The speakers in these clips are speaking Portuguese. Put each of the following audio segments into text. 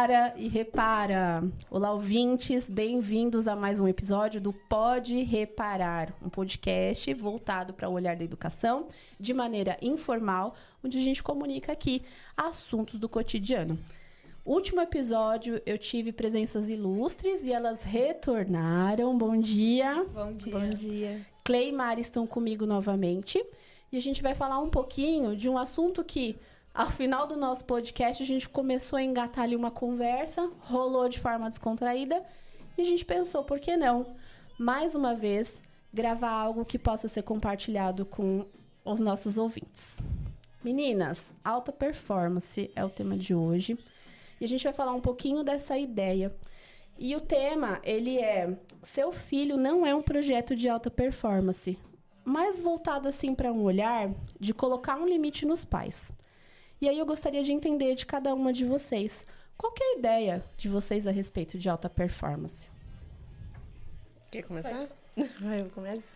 para e repara. Olá, ouvintes, bem-vindos a mais um episódio do Pode Reparar, um podcast voltado para o olhar da educação de maneira informal, onde a gente comunica aqui assuntos do cotidiano. Último episódio, eu tive presenças ilustres e elas retornaram. Bom dia. Bom dia. Bom dia. Clay e Mari estão comigo novamente. E a gente vai falar um pouquinho de um assunto que, ao final do nosso podcast, a gente começou a engatar ali uma conversa, rolou de forma descontraída, e a gente pensou, por que não, mais uma vez, gravar algo que possa ser compartilhado com os nossos ouvintes. Meninas, alta performance é o tema de hoje. E a gente vai falar um pouquinho dessa ideia. E o tema, ele é... Seu filho não é um projeto de alta performance, mas voltado, assim, para um olhar de colocar um limite nos pais. E aí eu gostaria de entender de cada uma de vocês. Qual que é a ideia de vocês a respeito de alta performance? Quer começar? Eu começo.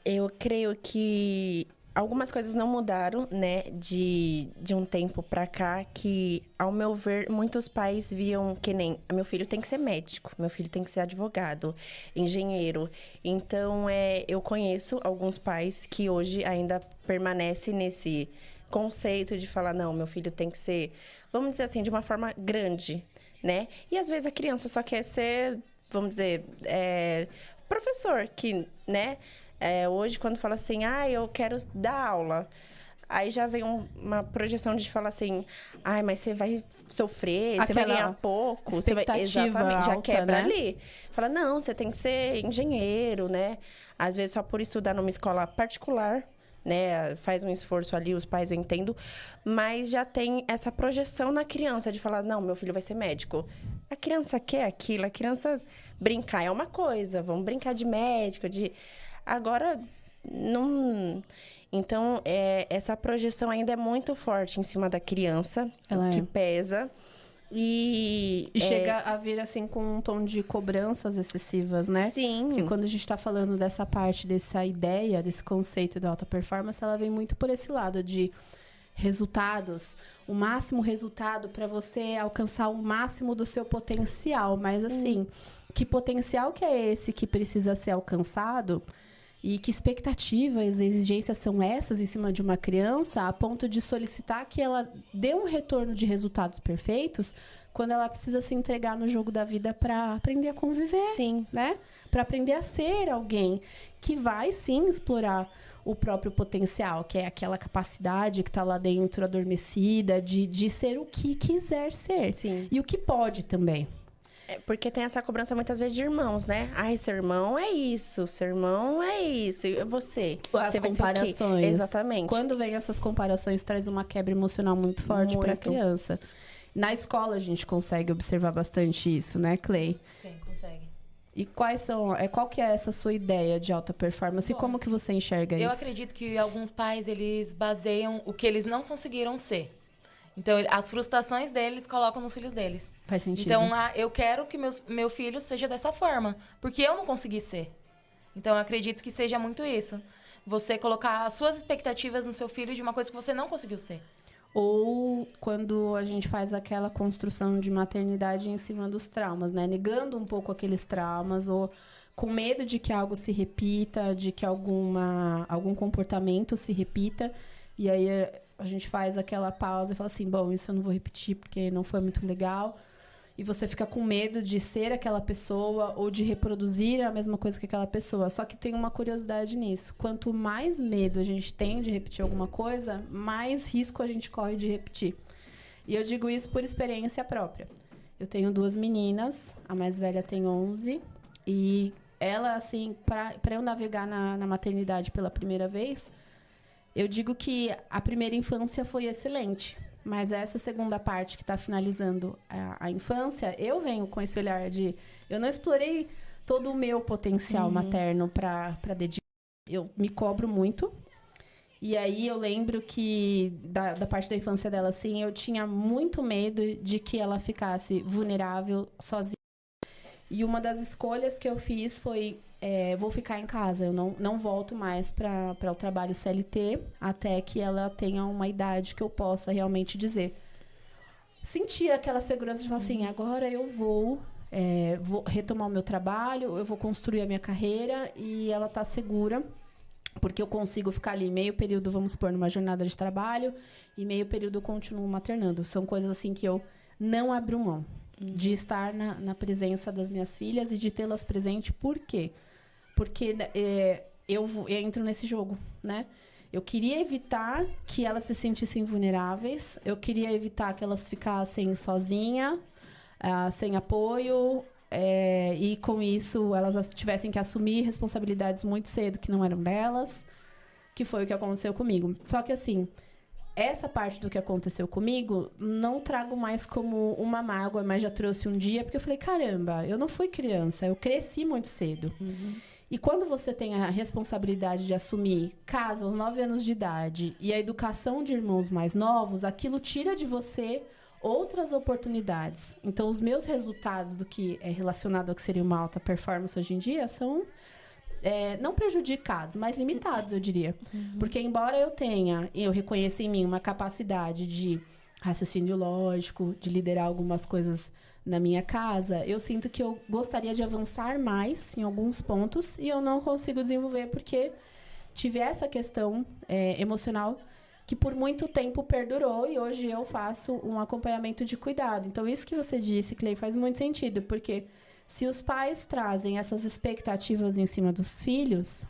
Eu creio que algumas coisas não mudaram, né, de um tempo pra cá, que, ao meu ver, muitos pais viam que nem... Meu filho tem que ser médico, meu filho tem que ser advogado, engenheiro. Então, eu conheço alguns pais que hoje ainda permanecem nesse conceito de falar, não, meu filho tem que ser, vamos dizer assim, de uma forma grande, né? E, às vezes, a criança só quer ser, vamos dizer, professor, que, né... hoje, quando fala assim, eu quero dar aula, aí já vem uma projeção de falar assim, mas você vai sofrer, você vai ganhar pouco, você vai... Exatamente, já alta, quebra, né? Ali. Fala, não, você tem que ser engenheiro, né? Às vezes, só por estudar numa escola particular, né? Faz um esforço ali, os pais, eu entendo, mas já tem essa projeção na criança de falar, não, meu filho vai ser médico. A criança quer aquilo, a criança brincar é uma coisa, vamos brincar de médico, de... Agora, não... Então, essa projeção ainda é muito forte em cima da criança, que pesa. E chega a vir, assim, com um tom de cobranças excessivas, né? Sim. Porque quando a gente está falando dessa parte, dessa ideia, desse conceito da alta performance, ela vem muito por esse lado de resultados, o máximo resultado para você alcançar o máximo do seu potencial. Mas, assim, que potencial que é esse que precisa ser alcançado? E que expectativas, exigências são essas em cima de uma criança a ponto de solicitar que ela dê um retorno de resultados perfeitos quando ela precisa se entregar no jogo da vida para aprender a conviver, né? Para aprender a ser alguém que vai, sim, explorar o próprio potencial, que é aquela capacidade que está lá dentro adormecida de ser o que quiser ser. Sim. E o que pode também. Porque tem essa cobrança muitas vezes de irmãos, né? Seu irmão é isso, seu irmão é isso. E você? As você comparações. Exatamente. Quando vem essas comparações, traz uma quebra emocional muito forte para a criança. Na escola, a gente consegue observar bastante isso, né, Clay? Sim, consegue. E qual que é essa sua ideia de alta performance? Bom, e como que você enxerga isso? Eu acredito que alguns pais, eles baseiam o que eles não conseguiram ser. Então, as frustrações deles colocam nos filhos deles. Faz sentido. Então, eu quero que meu filho seja dessa forma, porque eu não consegui ser. Então, eu acredito que seja muito isso. Você colocar as suas expectativas no seu filho de uma coisa que você não conseguiu ser. Ou quando a gente faz aquela construção de maternidade em cima dos traumas, né? Negando um pouco aqueles traumas, ou com medo de que algo se repita, de que algum comportamento se repita. E aí a gente faz aquela pausa e fala assim, bom, isso eu não vou repetir porque não foi muito legal. E você fica com medo de ser aquela pessoa ou de reproduzir a mesma coisa que aquela pessoa. Só que tem uma curiosidade nisso. Quanto mais medo a gente tem de repetir alguma coisa, mais risco a gente corre de repetir. E eu digo isso por experiência própria. Eu tenho 2 meninas, a mais velha tem 11. E ela, assim, para eu navegar na maternidade pela primeira vez, eu digo que a primeira infância foi excelente. Mas essa segunda parte que está finalizando a infância, eu venho com esse olhar de... Eu não explorei todo o meu potencial materno para dedicar. Eu me cobro muito. E aí eu lembro que, da parte da infância dela, assim, eu tinha muito medo de que ela ficasse vulnerável, sozinha. E uma das escolhas que eu fiz foi... vou ficar em casa, eu não volto mais para o trabalho CLT até que ela tenha uma idade que eu possa realmente dizer sentir aquela segurança de falar assim, agora eu vou retomar o meu trabalho, eu vou construir a minha carreira e ela tá segura, porque eu consigo ficar ali meio período, vamos supor, numa jornada de trabalho e meio período eu continuo maternando. São coisas assim que eu não abro mão de estar na presença das minhas filhas e de tê-las presente. Por quê? Porque eu entro nesse jogo, né? Eu queria evitar que elas se sentissem vulneráveis, eu queria evitar que elas ficassem sozinhas, sem apoio, e com isso elas tivessem que assumir responsabilidades muito cedo que não eram delas, que foi o que aconteceu comigo. Só que assim, essa parte do que aconteceu comigo, não trago mais como uma mágoa, mas já trouxe um dia, porque eu falei, caramba, eu não fui criança, eu cresci muito cedo. E quando você tem a responsabilidade de assumir casa aos 9 anos de idade e a educação de irmãos mais novos, aquilo tira de você outras oportunidades. Então, os meus resultados do que é relacionado ao que seria uma alta performance hoje em dia são não prejudicados, mas limitados, eu diria. Porque, embora eu reconheça em mim uma capacidade de raciocínio lógico, de liderar algumas coisas na minha casa, eu sinto que eu gostaria de avançar mais em alguns pontos e eu não consigo desenvolver porque tive essa questão emocional que por muito tempo perdurou e hoje eu faço um acompanhamento de cuidado. Então, isso que você disse, Clay, faz muito sentido, porque se os pais trazem essas expectativas em cima dos filhos,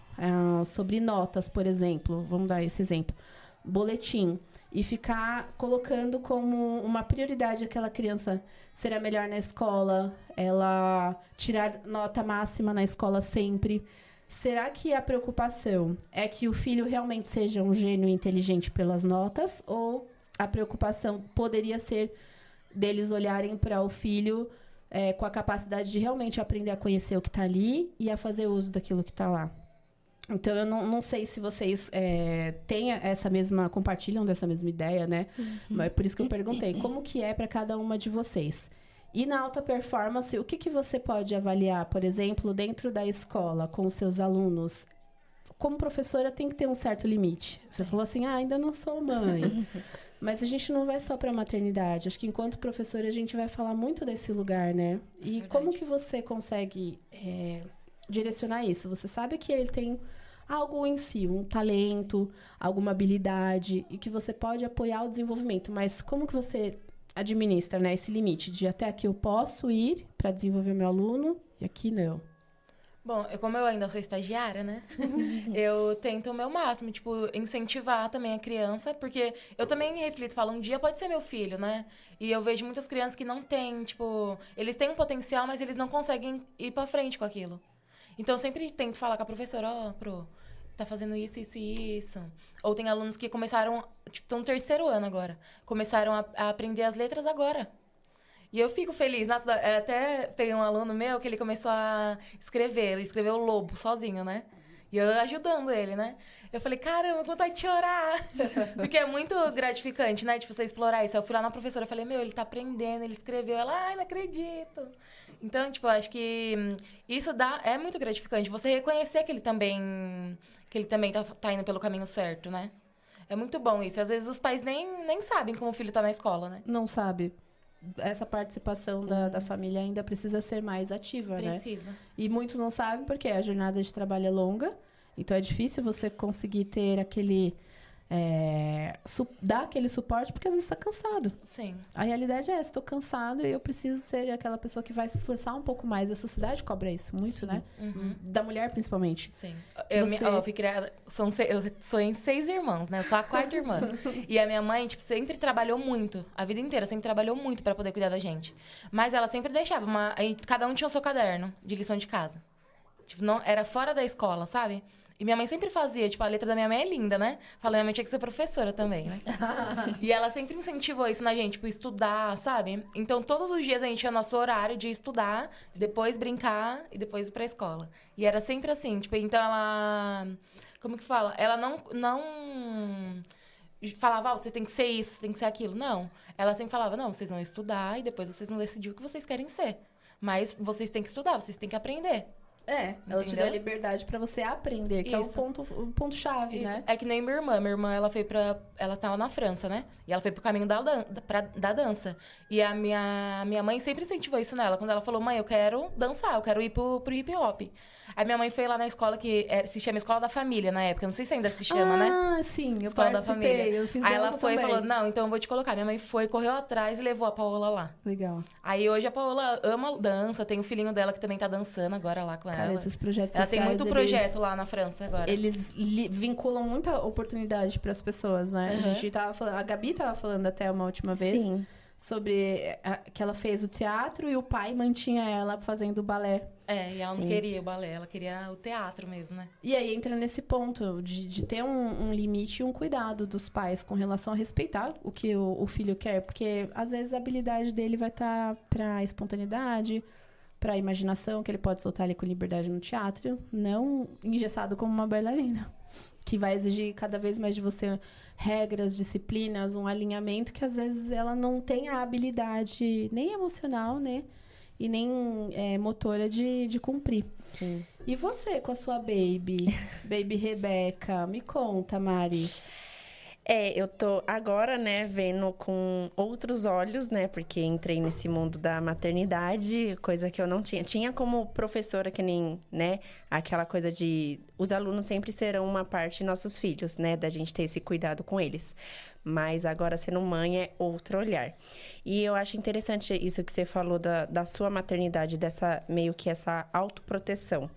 sobre notas, por exemplo, vamos dar esse exemplo, boletim, e ficar colocando como uma prioridade aquela criança ser a melhor na escola, ela tirar nota máxima na escola sempre. Será que a preocupação é que o filho realmente seja um gênio inteligente pelas notas? Ou a preocupação poderia ser deles olharem para o filho com a capacidade de realmente aprender a conhecer o que está ali e a fazer uso daquilo que está lá? Então, eu não sei se vocês compartilham dessa mesma ideia, né? Mas é por isso que eu perguntei, como que é para cada uma de vocês? E na alta performance, o que você pode avaliar, por exemplo, dentro da escola, com os seus alunos? Como professora, tem que ter um certo limite. Você falou assim, ainda não sou mãe. Mas a gente não vai só para a maternidade. Acho que enquanto professora, a gente vai falar muito desse lugar, né? E como que você consegue direcionar isso? Você sabe que ele tem algo em si, um talento, alguma habilidade, e que você pode apoiar o desenvolvimento. Mas como que você administra, né, esse limite de até aqui eu posso ir para desenvolver meu aluno e aqui não? Bom, como eu ainda sou estagiária, né? Eu tento o meu máximo, tipo, incentivar também a criança, porque eu também reflito, falo, um dia pode ser meu filho, né? E eu vejo muitas crianças que não têm, tipo, eles têm um potencial, mas eles não conseguem ir pra frente com aquilo. Então, eu sempre tento falar com a professora, tá fazendo isso, isso e isso. Ou tem alunos que começaram, tipo, estão no 3º ano agora. Começaram a aprender as letras agora. E eu fico feliz. Nossa, até tem um aluno meu que ele começou a escrever. Ele escreveu o lobo sozinho, né? E eu ajudando ele, né? Eu falei, caramba, com vontade de chorar. Porque é muito gratificante, né? De você explorar isso. Eu fui lá na professora, eu falei, ele tá aprendendo, ele escreveu. Ela, ai, não acredito. Então, tipo, acho que isso é muito gratificante. Você reconhecer que ele também tá indo pelo caminho certo, né? É muito bom isso. Às vezes os pais nem sabem como o filho tá na escola, né? Não sabe. Essa participação da família ainda precisa ser mais ativa, né? Precisa. E muitos não sabem porque a jornada de trabalho é longa. Então, é difícil você conseguir ter aquele... dar aquele suporte, porque às vezes está cansado. Sim. A realidade é essa, estou cansado e eu preciso ser aquela pessoa que vai se esforçar um pouco mais. A sociedade cobra isso muito, né? Da mulher, principalmente. Sim. Eu fui criada... Eu sou em 6 irmãos, né? Eu sou a 4ª irmã. E a minha mãe, tipo, sempre trabalhou muito. A vida inteira, sempre trabalhou muito para poder cuidar da gente. Mas ela sempre deixava cada um tinha o seu caderno de lição de casa. Tipo, não, era fora da escola, sabe? E minha mãe sempre fazia, tipo, a letra da minha mãe é linda, né? Falei, minha mãe tinha que ser professora também, né? E ela sempre incentivou isso na gente, tipo, estudar, sabe? Então, todos os dias a gente tinha nosso horário de estudar, depois brincar e depois ir pra escola. E era sempre assim, tipo, então ela... Como que fala? Ela não falava, vocês têm que ser isso, tem que ser aquilo. Não. Ela sempre falava, não, vocês vão estudar e depois vocês vão decidir o que vocês querem ser. Mas vocês têm que estudar, vocês têm que aprender. Ela te deu a liberdade pra você aprender, que Isso. é o ponto-chave, né? É que nem minha irmã. Minha irmã, ela tá lá na França, né? E ela foi pro caminho da dança. E a minha mãe sempre incentivou isso nela. Quando ela falou, mãe, eu quero dançar, eu quero ir pro hip hop. Aí minha mãe foi lá na escola se chama Escola da Família na época. Não sei se ainda se chama, né? Ah, sim, eu Escola da participei, Família. eu fiz Aí ela dança foi e também. falou, não, então eu vou te colocar. Minha mãe foi, correu atrás e levou a Paola lá. Legal. Aí hoje a Paola ama dança, tem o filhinho dela que também tá dançando agora lá com Cara, ela. esses projetos Ela sociais, tem muito projeto lá na França agora. Eles vinculam muita oportunidade para as pessoas, né? Uhum. A gente tava falando, a Gabi tava falando até uma última vez Sim. sobre que ela fez o teatro e o pai mantinha ela fazendo balé. E ela não queria o balé, ela queria o teatro mesmo, né? E aí entra nesse ponto de ter um limite e um cuidado dos pais com relação a respeitar o que o filho quer, porque às vezes a habilidade dele vai estar pra espontaneidade, pra imaginação, que ele pode soltar ali com liberdade no teatro, não engessado como uma bailarina, que vai exigir cada vez mais de você regras, disciplinas, um alinhamento que às vezes ela não tem a habilidade nem emocional, né? E nem motora de cumprir. Sim. E você com a sua Baby Rebeca? Me conta, Mari. Eu tô agora, né, vendo com outros olhos, né, porque entrei nesse mundo da maternidade, coisa que eu não tinha. Tinha como professora que nem, né, aquela coisa de os alunos sempre serão uma parte nossos filhos, né, da gente ter esse cuidado com eles. Mas agora sendo mãe é outro olhar. E eu acho interessante isso que você falou da sua maternidade, dessa meio que essa autoproteção.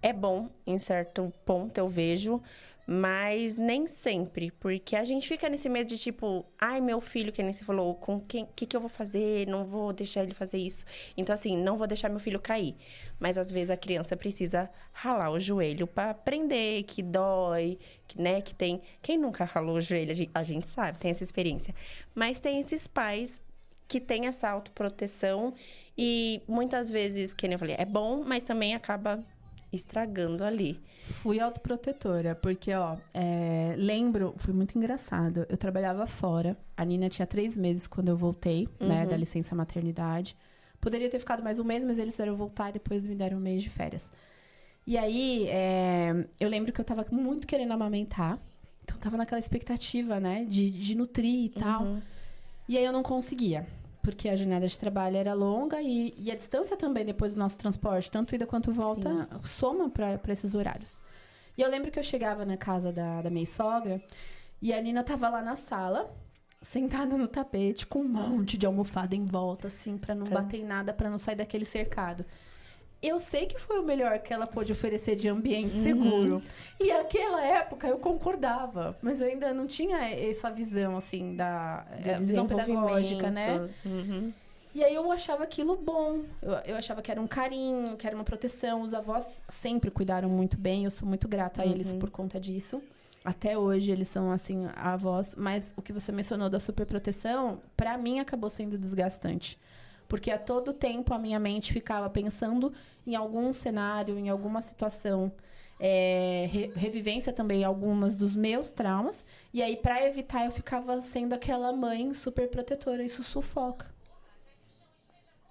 É bom, em certo ponto, eu vejo, mas nem sempre, porque a gente fica nesse medo de tipo, ai, meu filho, que nem você falou, com quem, que eu vou fazer? Não vou deixar ele fazer isso. Então, assim, não vou deixar meu filho cair. Mas, às vezes, a criança precisa ralar o joelho para aprender que dói, que, né, que tem... Quem nunca ralou o joelho? A gente sabe, tem essa experiência. Mas tem esses pais que têm essa autoproteção e, muitas vezes, que nem eu falei, é bom, mas também acaba estragando ali. Fui autoprotetora, porque, lembro, foi muito engraçado. Eu trabalhava fora, a Nina tinha 3 meses quando eu voltei, né, da licença maternidade. Poderia ter ficado mais um mês, mas eles quiseram voltar e depois me deram um mês de férias. E aí, eu lembro que eu tava muito querendo amamentar, então tava naquela expectativa, né, de nutrir e tal. E aí eu não conseguia. Porque a jornada de trabalho era longa e a distância também, depois do nosso transporte, tanto ida quanto volta, soma para esses horários. E eu lembro que eu chegava na casa da minha sogra e a Nina tava lá na sala, sentada no tapete, com um monte de almofada em volta, assim, para não bater em nada, para não sair daquele cercado. Eu sei que foi o melhor que ela pôde oferecer de ambiente seguro. E naquela época eu concordava, mas eu ainda não tinha essa visão, assim, da visão pedagógica, né? E aí eu achava aquilo bom. Eu achava que era um carinho, que era uma proteção. Os avós sempre cuidaram muito bem. Eu sou muito grata a eles por conta disso. Até hoje eles são, assim, avós. Mas o que você mencionou da superproteção, pra mim acabou sendo desgastante. Porque a todo tempo a minha mente ficava pensando em algum cenário, em alguma situação. Revivência também algumas dos meus traumas. E aí, para evitar, eu ficava sendo aquela mãe super protetora. Isso sufoca.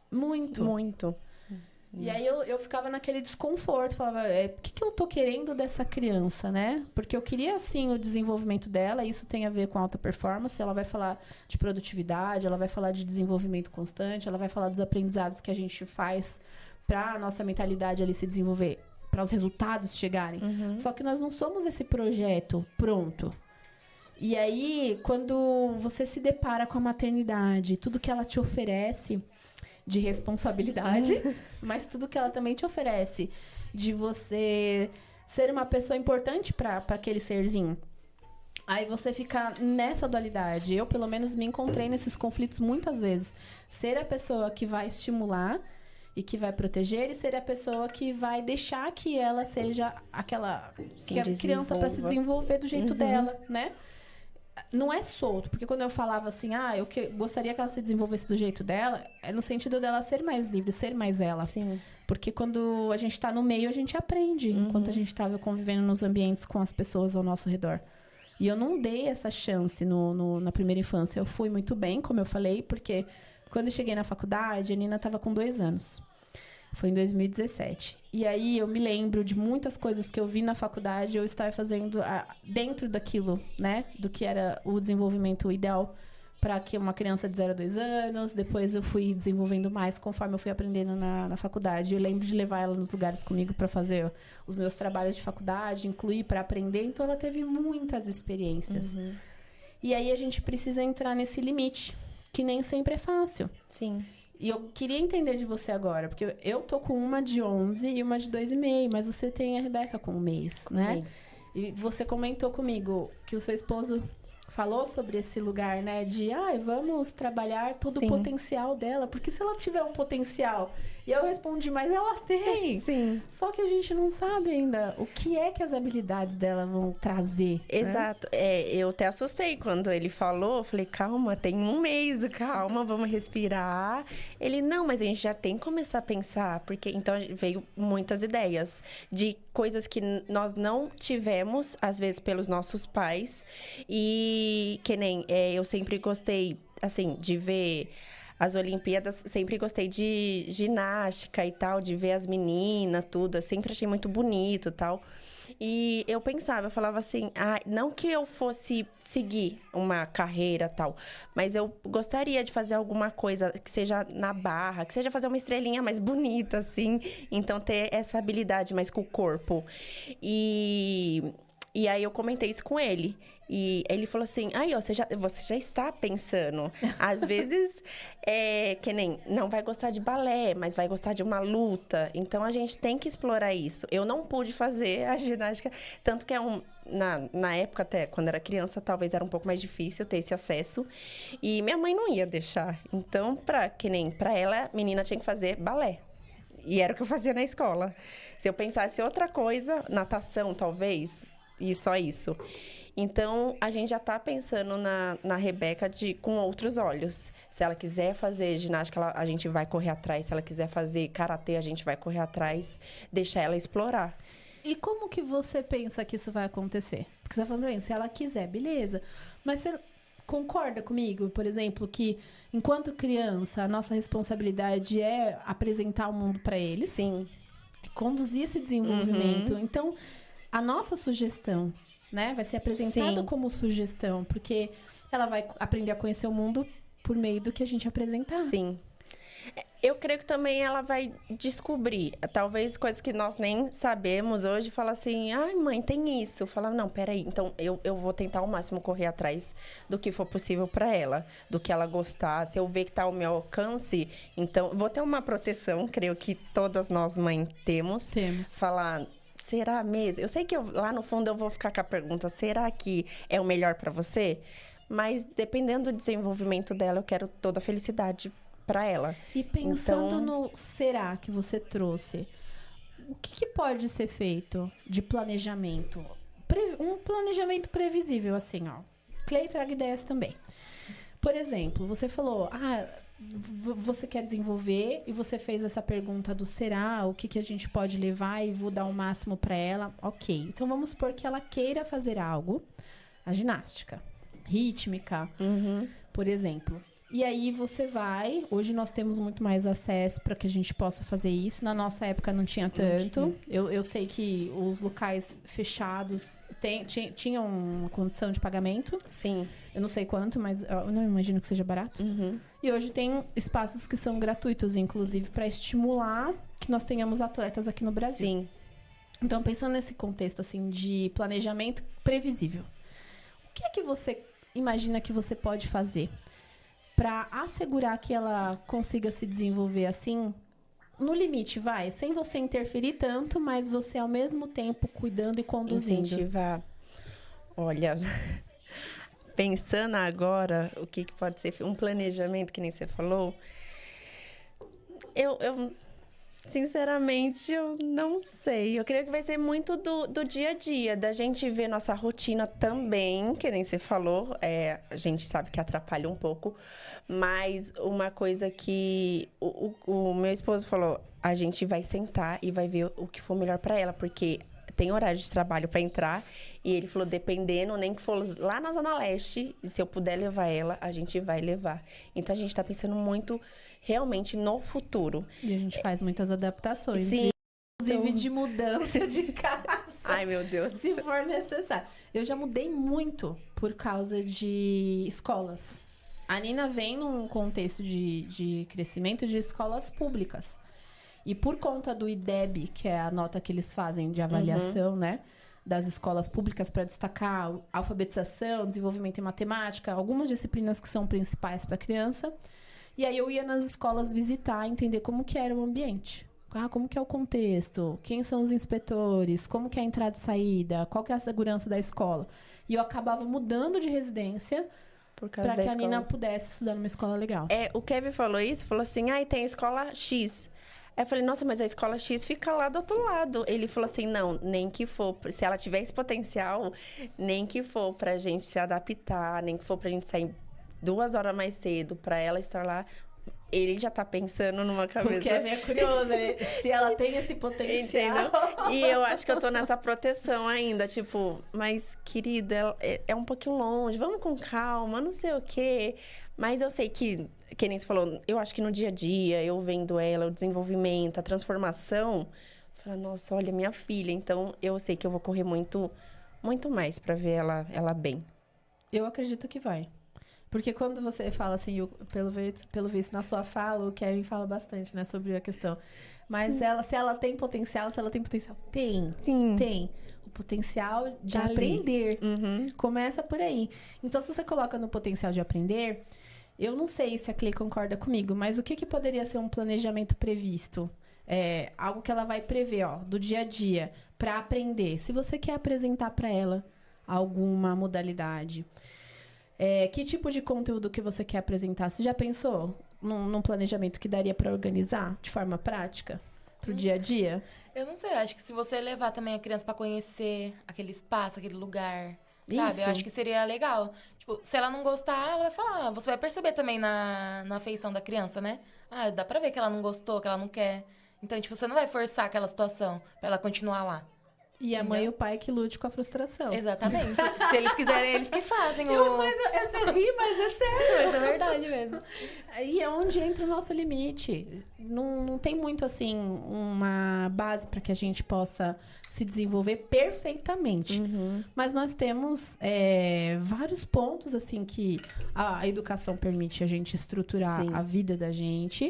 Muito. Muito. E aí eu ficava naquele desconforto, falava, o que eu tô querendo dessa criança, né? Porque eu queria, assim, o desenvolvimento dela, isso tem a ver com alta performance, ela vai falar de produtividade, ela vai falar de desenvolvimento constante, ela vai falar dos aprendizados que a gente faz pra a nossa mentalidade ali se desenvolver, para os resultados chegarem. Só que nós não somos esse projeto pronto. E aí, quando você se depara com a maternidade, tudo que ela te oferece de responsabilidade, mas tudo que ela também te oferece de você ser uma pessoa importante para aquele serzinho. Aí você fica nessa dualidade. Eu, pelo menos, me encontrei nesses conflitos muitas vezes. Ser a pessoa que vai estimular e que vai proteger, e ser a pessoa que vai deixar que ela seja aquela criança para se desenvolver do jeito dela, né? Não é solto, porque quando eu falava assim, eu gostaria que ela se desenvolvesse do jeito dela, é no sentido dela ser mais livre, ser mais ela. Sim. Porque quando a gente tá no meio, a gente aprende, enquanto a gente tava convivendo nos ambientes com as pessoas ao nosso redor. E eu não dei essa chance na primeira infância. Eu fui muito bem, como eu falei, porque quando eu cheguei na faculdade, a Nina tava com 2 anos. Foi em 2017. E aí eu me lembro de muitas coisas que eu vi na faculdade, eu estar fazendo dentro daquilo, né? Do que era o desenvolvimento ideal para que uma criança de 0 a 2 anos. Depois eu fui desenvolvendo mais conforme eu fui aprendendo na faculdade. Eu lembro de levar ela nos lugares comigo para fazer os meus trabalhos de faculdade, incluir para aprender. Então ela teve muitas experiências. E aí a gente precisa entrar nesse limite, que nem sempre é fácil. Sim. E eu queria entender de você agora, porque eu tô com uma de 11 e uma de 2,5, mas você tem a Rebeca com 1 mês, né? E você comentou comigo que o seu esposo falou sobre esse lugar, né? De, vamos trabalhar todo o potencial dela, porque se ela tiver um potencial... E eu respondi, mas ela tem. Sim. Só que a gente não sabe ainda o que é que as habilidades dela vão trazer. Exato. Né? Eu até assustei quando ele falou. Eu falei, calma, tem 1 mês, calma, vamos respirar. Ele, não, mas a gente já tem que começar a pensar. Porque então veio muitas ideias de coisas que nós não tivemos, às vezes, pelos nossos pais. E que nem eu sempre gostei, assim, de ver... As Olimpíadas, sempre gostei de ginástica e tal, de ver as meninas, tudo. Eu sempre achei muito bonito e tal. E eu falava assim, não que eu fosse seguir uma carreira e tal, mas eu gostaria de fazer alguma coisa que seja na barra, que seja fazer uma estrelinha mais bonita, assim. Então, ter essa habilidade mais com o corpo. E aí eu comentei isso com ele. E ele falou assim, você já está pensando. Às vezes, que nem, não vai gostar de balé, mas vai gostar de uma luta. Então, a gente tem que explorar isso. Eu não pude fazer a ginástica, tanto que na época, até quando era criança, talvez era um pouco mais difícil ter esse acesso. E minha mãe não ia deixar. Então, pra ela, a menina tinha que fazer balé. E era o que eu fazia na escola. Se eu pensasse outra coisa, natação, talvez... E só isso. Então, a gente já tá pensando na Rebeca com outros olhos. Se ela quiser fazer ginástica, a gente vai correr atrás. Se ela quiser fazer karatê, a gente vai correr atrás. Deixar ela explorar. E como que você pensa que isso vai acontecer? Porque você tá falando bem, se ela quiser, beleza. Mas você concorda comigo, por exemplo, que enquanto criança, a nossa responsabilidade é apresentar o mundo para eles? Sim. Conduzir esse desenvolvimento. Então... A nossa sugestão, né, vai ser apresentada como sugestão, porque ela vai aprender a conhecer o mundo por meio do que a gente apresentar. Sim. Eu creio que também ela vai descobrir, talvez coisas que nós nem sabemos hoje, falar assim, mãe, tem isso. Falar, não, peraí, então eu vou tentar ao máximo correr atrás do que for possível para ela, do que ela gostar. Se eu ver que tá ao meu alcance, então, vou ter uma proteção, creio que todas nós mães temos. Falar... Será mesmo? Eu sei que lá no fundo eu vou ficar com a pergunta, será que é o melhor para você? Mas dependendo do desenvolvimento dela, eu quero toda a felicidade para ela. E pensando no será que você trouxe, o que pode ser feito de planejamento? Um planejamento previsível, assim, ó. Clay traga ideias também. Por exemplo, você falou, você quer desenvolver e você fez essa pergunta do será, o que a gente pode levar e vou dar o máximo para ela. Ok, então vamos supor que ela queira fazer algo, a ginástica, rítmica, por exemplo. E aí você vai, hoje nós temos muito mais acesso para que a gente possa fazer isso. Na nossa época não tinha tanto. Eu sei que os locais fechados tinham uma condição de pagamento. Sim. Eu não sei quanto, mas eu não imagino que seja barato. E hoje tem espaços que são gratuitos, inclusive, para estimular que nós tenhamos atletas aqui no Brasil. Sim. Então, pensando nesse contexto, assim, de planejamento previsível, o que é que você imagina que você pode fazer para assegurar que ela consiga se desenvolver assim, no limite, sem você interferir tanto, mas você, ao mesmo tempo, cuidando e conduzindo? Incentivar. Olha, pensando agora, o que pode ser um planejamento, que nem você falou, eu sinceramente, eu não sei. Eu creio que vai ser muito do dia a dia, da gente ver nossa rotina também, que nem você falou. A gente sabe que atrapalha um pouco, mas uma coisa que o meu esposo falou, a gente vai sentar e vai ver o que for melhor para ela, porque tem horário de trabalho para entrar. E ele falou, dependendo, nem que for lá na Zona Leste, e se eu puder levar ela, a gente vai levar. Então, a gente tá pensando muito, realmente, no futuro. E a gente faz muitas adaptações. Sim. Inclusive de mudança de casa. Ai, meu Deus. Se for necessário. Eu já mudei muito por causa de escolas. A Nina vem num contexto de crescimento de escolas públicas. E por conta do IDEB, que é a nota que eles fazem de avaliação, né? Das escolas públicas para destacar alfabetização, desenvolvimento em matemática, algumas disciplinas que são principais para a criança. E aí eu ia nas escolas visitar, entender como que era o ambiente. Como que é o contexto, quem são os inspetores, como que é a entrada e saída, qual que é a segurança da escola. E eu acabava mudando de residência para que a Nina pudesse estudar numa escola legal. O Kevin falou isso, falou assim, tem a escola X. Aí eu falei, nossa, mas a escola X fica lá do outro lado. Ele falou assim, não, nem que for, se ela tiver esse potencial, nem que for pra gente se adaptar, nem que for pra gente sair 2 horas mais cedo, pra ela estar lá. Ele já tá pensando numa cabeça... O Kevin é curioso, se ela tem esse potencial. Entendeu? E eu acho que eu tô nessa proteção ainda, tipo... Mas, querida, é um pouquinho longe, vamos com calma, não sei o quê. Mas eu sei que nem você falou, eu acho que no dia a dia, eu vendo ela, o desenvolvimento, a transformação... Fala, nossa, olha, minha filha. Então, eu sei que eu vou correr muito, muito mais pra ver ela bem. Eu acredito que vai. Porque quando você fala assim, pelo visto na sua fala, o Kevin fala bastante, né, sobre a questão. Mas se ela tem potencial, tem. Sim. Tem. O potencial de Tá aprender. Começa por aí. Então, se você coloca no potencial de aprender, eu não sei se a Clay concorda comigo, mas o que poderia ser um planejamento previsto? Algo que ela vai prever, do dia a dia, para aprender. Se você quer apresentar para ela alguma modalidade... que tipo de conteúdo que você quer apresentar? Você já pensou num planejamento que daria para organizar de forma prática pro dia a dia? Eu não sei, acho que se você levar também a criança para conhecer aquele espaço, aquele lugar, Isso. sabe? Eu acho que seria legal. Tipo, se ela não gostar, ela vai falar. Você vai perceber também na afeição da criança, né? Dá pra ver que ela não gostou, que ela não quer. Então, tipo, você não vai forçar aquela situação pra ela continuar lá. E a mãe e o pai que lute com a frustração. Exatamente. Se eles quiserem, eles que fazem. Você ri, mas é sério. Mas é verdade mesmo. E é onde entra o nosso limite. Não tem muito, assim, uma base para que a gente possa se desenvolver perfeitamente. Mas nós temos vários pontos, assim, que a educação permite a gente estruturar a vida da gente.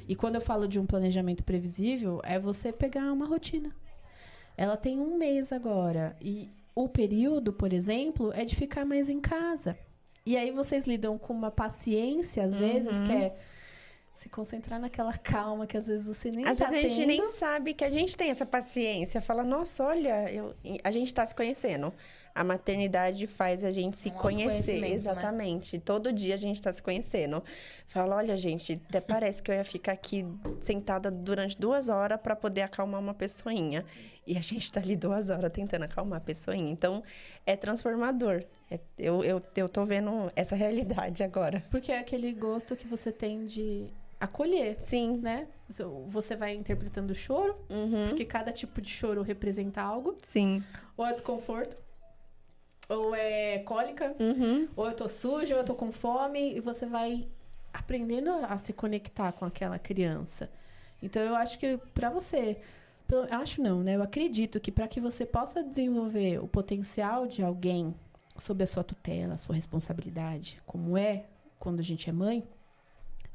E quando eu falo de um planejamento previsível, é você pegar uma rotina. Ela tem 1 mês agora. E o período, por exemplo, é de ficar mais em casa. E aí vocês lidam com uma paciência, às vezes, que é se concentrar naquela calma que às vezes você nem tá tendo. Às vezes a gente nem sabe que a gente tem essa paciência. Fala, nossa, olha, a gente tá se conhecendo. A maternidade faz a gente se conhecer. Exatamente. Né? Todo dia a gente tá se conhecendo. Fala, olha, gente, até parece que eu ia ficar aqui sentada durante 2 horas para poder acalmar uma pessoinha. E a gente tá ali 2 horas tentando acalmar a pessoinha. Então, é transformador. Eu tô vendo essa realidade agora. Porque é aquele gosto que você tem de acolher. Sim. Né? Você vai interpretando o choro, porque cada tipo de choro representa algo. Sim. Ou é desconforto, ou é cólica, ou eu tô suja, ou eu tô com fome. E você vai aprendendo a se conectar com aquela criança. Então, eu acho que pra você... Acho não, né? Eu acredito que para que você possa desenvolver o potencial de alguém sob a sua tutela, a sua responsabilidade, como é quando a gente é mãe,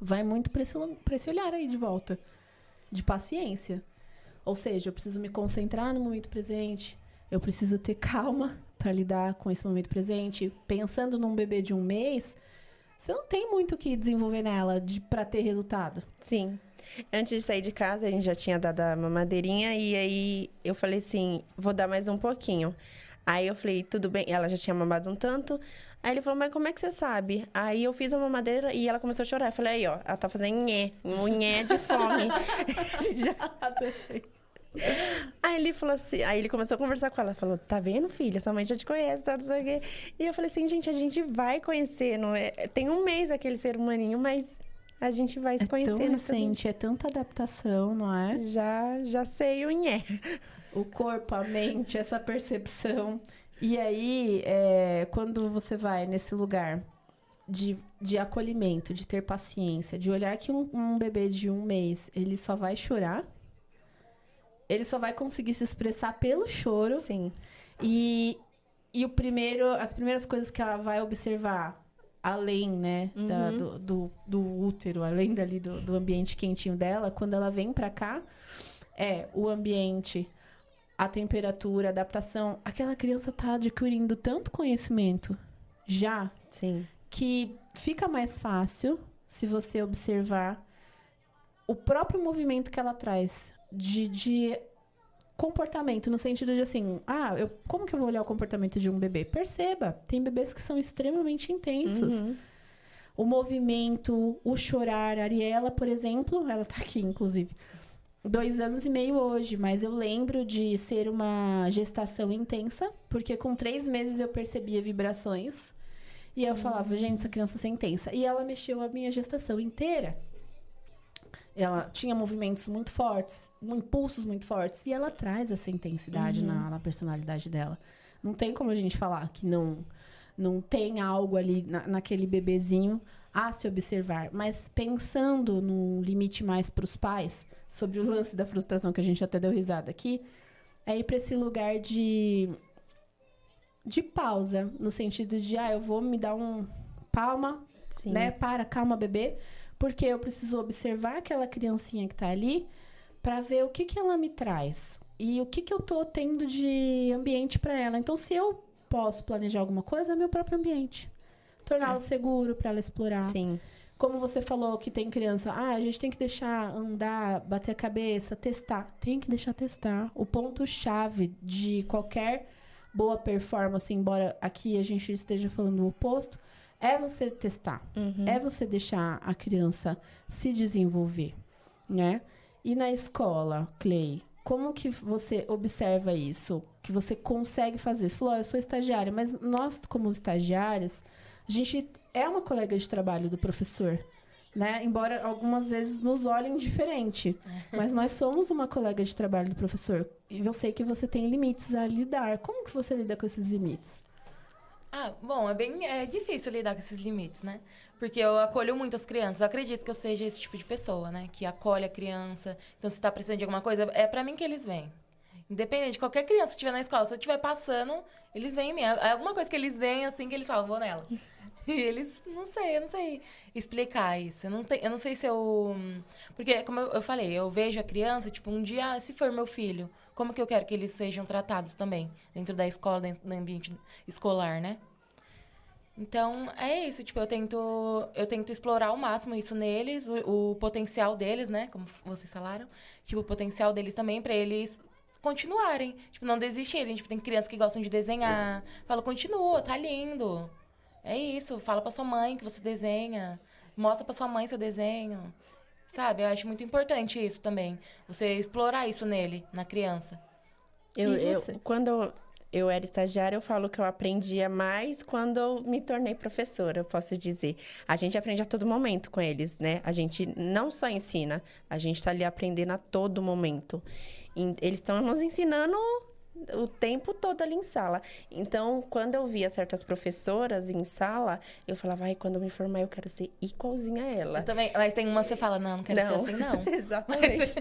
vai muito para esse olhar aí de volta, de paciência. Ou seja, eu preciso me concentrar no momento presente, eu preciso ter calma para lidar com esse momento presente. Pensando num bebê de 1 mês, você não tem muito o que desenvolver nela para ter resultado. Sim. Antes de sair de casa, a gente já tinha dado a mamadeirinha e aí eu falei assim, vou dar mais um pouquinho. Aí eu falei, tudo bem, ela já tinha mamado um tanto. Aí ele falou, mas como é que você sabe? Aí eu fiz a mamadeira e ela começou a chorar. Eu falei, aí ó, ela tá fazendo nhé, um nhé de fome. Aí ele falou assim, aí ele começou a conversar com ela, falou, tá vendo, filha, sua mãe já te conhece, tá, não sei o quê. E eu falei assim, gente, a gente vai conhecer, não é? Tem 1 mês aquele ser humaninho, mas a gente vai se É tão conhecendo. recente, é tanta adaptação, não é? Já sei o nhé. O corpo, a mente, essa percepção. E aí, quando você vai nesse lugar de acolhimento, de ter paciência, de olhar que um bebê de 1 mês, ele só vai chorar, ele só vai conseguir se expressar pelo choro. Sim. E as primeiras coisas que ela vai observar, além, né, do útero, além dali do ambiente quentinho dela, quando ela vem pra cá, é o ambiente, a temperatura, a adaptação. Aquela criança tá adquirindo tanto conhecimento já, Sim. que fica mais fácil se você observar o próprio movimento que ela traz de comportamento, no sentido de assim, como que eu vou olhar o comportamento de um bebê? Perceba, tem bebês que são extremamente intensos. O movimento, o chorar. A Ariela, por exemplo, ela tá aqui, inclusive, 2 anos e meio hoje, mas eu lembro de ser uma gestação intensa, porque com 3 meses eu percebia vibrações. E eu falava, gente, essa criança é intensa. E ela mexeu a minha gestação inteira. Ela tinha movimentos muito fortes, impulsos muito fortes. E ela traz essa intensidade na personalidade dela. Não tem como a gente falar que não tem algo ali naquele bebezinho a se observar. Mas pensando num limite mais para os pais, sobre o lance da frustração, que a gente até deu risada aqui, é ir para esse lugar de pausa, no sentido de, eu vou me dar palma, Sim. né? Calma, bebê. Porque eu preciso observar aquela criancinha que tá ali para ver o que ela me traz. E o que eu tô tendo de ambiente para ela. Então, se eu posso planejar alguma coisa, é meu próprio ambiente. Torná-lo seguro para ela explorar. Sim. Como você falou que tem criança, a gente tem que deixar andar, bater a cabeça, testar. Tem que deixar testar. O ponto-chave de qualquer boa performance, embora aqui a gente esteja falando o oposto, é você testar. É você deixar a criança se desenvolver, né? E na escola, Clay, como que você observa isso? Que você consegue fazer? Você falou, eu sou estagiária, mas nós, como estagiárias, a gente é uma colega de trabalho do professor, né? Embora algumas vezes nos olhem diferente. Mas nós somos uma colega de trabalho do professor. E eu sei que você tem limites a lidar. Como que você lida com esses limites? Bom, é difícil lidar com esses limites, né? Porque eu acolho muitas crianças. Eu acredito que eu seja esse tipo de pessoa, né? Que acolhe a criança. Então, se tá precisando de alguma coisa, é pra mim que eles vêm. Independente de qualquer criança que estiver na escola, se eu estiver passando, eles vêm em mim. É alguma coisa que eles veem assim que eles falam, vou nela. E eles, eu não sei explicar isso. Eu não sei se eu... Porque, como eu falei, eu vejo a criança, tipo, um dia, se for meu filho, como que eu quero que eles sejam tratados também? Dentro da escola, dentro do ambiente escolar, né? Então, é isso. Tipo, eu tento explorar ao máximo isso neles, o potencial deles, né? Como vocês falaram. Tipo, o potencial deles também pra eles continuarem. Tipo, não desistirem. Tipo, tem crianças que gostam de desenhar. Fala, continua, tá lindo. É isso, fala pra sua mãe que você desenha. Mostra pra sua mãe seu desenho. Sabe? Eu acho muito importante isso também. Você explorar isso nele, na criança. Quando eu era estagiária, eu falo que eu aprendia mais quando eu me tornei professora, eu posso dizer. A gente aprende a todo momento com eles, né? A gente não só ensina, a gente tá ali aprendendo a todo momento. Eles estão nos ensinando o tempo todo ali em sala. Então, quando eu via certas professoras em sala, eu falava, quando eu me formar, eu quero ser igualzinha a ela. Eu também, mas tem uma que você fala, não quero ser assim, não. Exatamente.